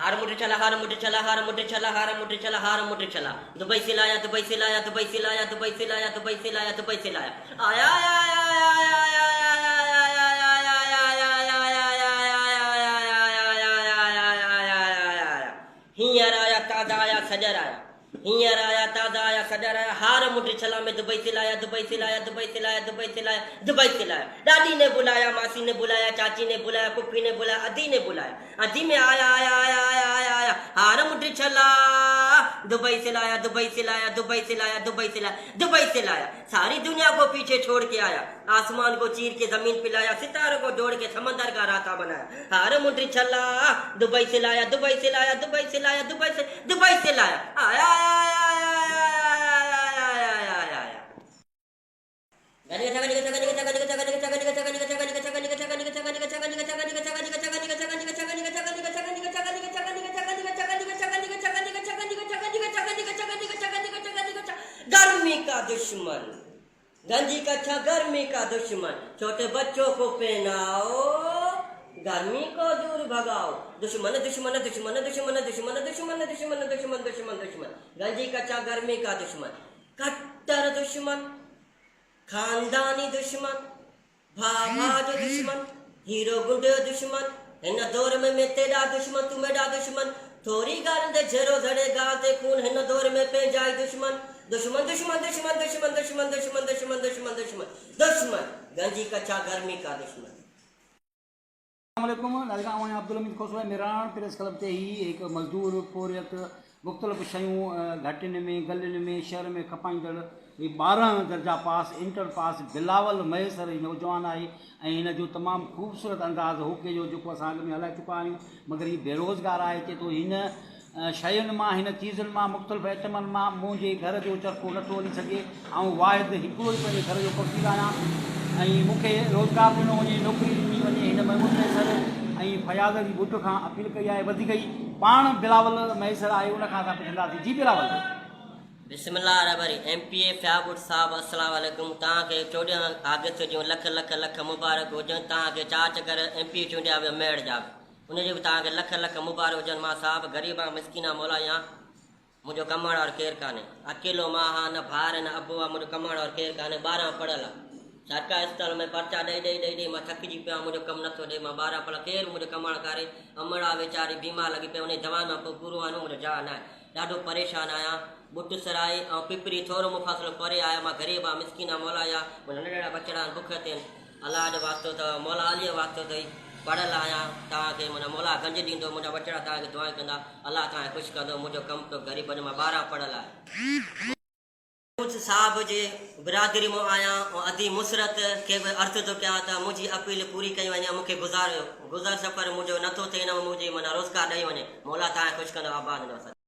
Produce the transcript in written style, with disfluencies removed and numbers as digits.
हार मुठे चला हार मुठे चला हार मुठे चला हार मुठे चला हार मुठे चला। दुबई से लाया दुबई से लाया दुबई से लाया दुबई से लाया दुबई से लाया दुबई से लाया आया आया आया आया हियर आया ताजा आया सजर आया हियर आया ताजा आया सजर आया। हार मुठे चला में दुबई से लाया दुबई से लाया दुबई से लाया दुबई से लाया दुबई से लाया। दादी ने बुलाया मासी ने बुलाया चाची ने बुलाया पुप्पी ने बुलाया अदी ने बुलाया अदी में आया आया आया आया आया आया। हार मुठे चला दुबई से लाया दुबई से लाया दुबई से लाया दुबई से लाया दुबई से लाया। सारी दुनिया को पीछे छोड़ के आया, आसमान को चीर के जमीन पे लाया, सितारों को जोड़ के समंदर का रास्ता बनाया। हार मुठे चला दुबई से लाया दुबई से लाया दुबई से लाया दुबई से लाया आया आया गर्मी का दुश्मन गंजी कच्छा गर्मी का दुश्मन। छोटे बच्चों को पहनाओ गर्मी को दूर भगाओ। दुश्मन दुश्मन दुश्मन दुश्मन दुश्मन दुश्मन दुश्मन दुश्मन दुश्मन दुश्मन। गंजी कच्छा गर्मी का दुश्मन, कट्टर दुश्मन, खानदानी दुश्मन, भाभाज दुश्मन, हीरो गुंडे दुश्मन। इन दौर में मैं तेरा दुश्मन तू मेरा दुश्मन। थोड़ी गाल दे झेरो झड़े गाल दे खून। इन दौर में पे जाए दुश्मन दुश्मन दुश्मन दुश्मन दुश्मन दुश्मन दुश्मन दुश्मन दुश्मन दुश्मन दुश्मन। गंजी कच्चा गर्मी का दुश्मन। अब्दुल हमीद खोसला मिरान प्रेस क्लब ते ही एक मजदूर पोरियत मुख्तलिफ़ शयूं घटिन में गलिन में शहर में खपाईंदड़ 12 दर्जा पास इंटर पास बिलावल मैसर नौजवान आहे ऐं हिन जो तमामु ख़ूबसूरत अंदाज़ होके जो जेको असां अॻ में हलाए चुका आहियूं, मगर हीउ बेरोज़गार आहे। चए थो हिन शयुनि मां हिन चीज़ुनि मां मुख़्तलिफ़ आइटमनि मां मुंहिंजे घर जो चरखो नथो हली सघे। ऐं वाहिद हिकिड़ो ई पंहिंजे घर जो वकील आहियां ऐं मूंखे रोज़गारु ॾिनो वञे, नौकिरी ॾिनी वञे। हिन में मुनसर ऐं फयाज़ जी बुट खां अपील कई आहे, वधीक ई पाण बिलावल मैसर आहे, उनखां असां पुछंदासीं। जी बिलावल बिस्मिल्लाह एमपीए फ़याबुट साहब अस्सलाम वालेकुम। तव्हांखे 14 अगस्त जूं लख लख लख मुबारक हुजनि। तव्हांखे 4 चकर एमपी चूंडिया विया मेड़ जा, उनजो बि तव्हांखे लख लख मुबारक हुजनि। मां साहब ग़रीबा मिसकीना मौला या मुंहिंजो कमण और केरु कान्हे, अकेलो मां हा, न भार न अबो आहे, मुंहिंजो कमण और केरु कान्हे। 12 पढ़ियल आहे, सरकारी अस्पताल में पर्चा ॾेई ॾेई ॾेई ॾेई मां थकिजी पियो आहियां, मुंहिंजो कमु नथो ॾे। मां 12 पढ़ियल, केरु मुंहिंजो कमण करे। अमड़ा वीचारी बीमार लॻी पई, उन दवा मां पोइ पूरो आहे, मुंहिंजो जा न आहे। ॾाढो परेशान आहियां। बुट सराय ऐं पिपरी थोरो मुफ़ासिलो परे आहियां। मां ग़रीब आहे मिसकीना मौला या, मुंहिंजा नंढड़ा बचड़ा बुख ते अलाह जो वास्तो अथव, मौला अलीअ वास्तो अथई। पढ़ियल आहियां, तव्हांखे मुंहिंजा मौला गंज ॾींदो, मुंहिंजा बचड़ा तव्हांखे दुआ कंदा, अलाह तव्हांखे ख़ुशि कंदो। मुंहिंजो कमु तो ग़रीब जो मां 12 पढ़ियल आहे। साहब जे बिरादरी में आहियां ऐं अदी मुसरत खे बि अर्ज़ु थो कयां त मुंहिंजी अपील पूरी कई वञे, मूंखे गुज़ार सफ़र मुंहिंजो नथो थिए, न मुंहिंजे माना रोज़गार ॾेई वञे। मौला तव्हांखे ख़ुशि कंदो, आबाद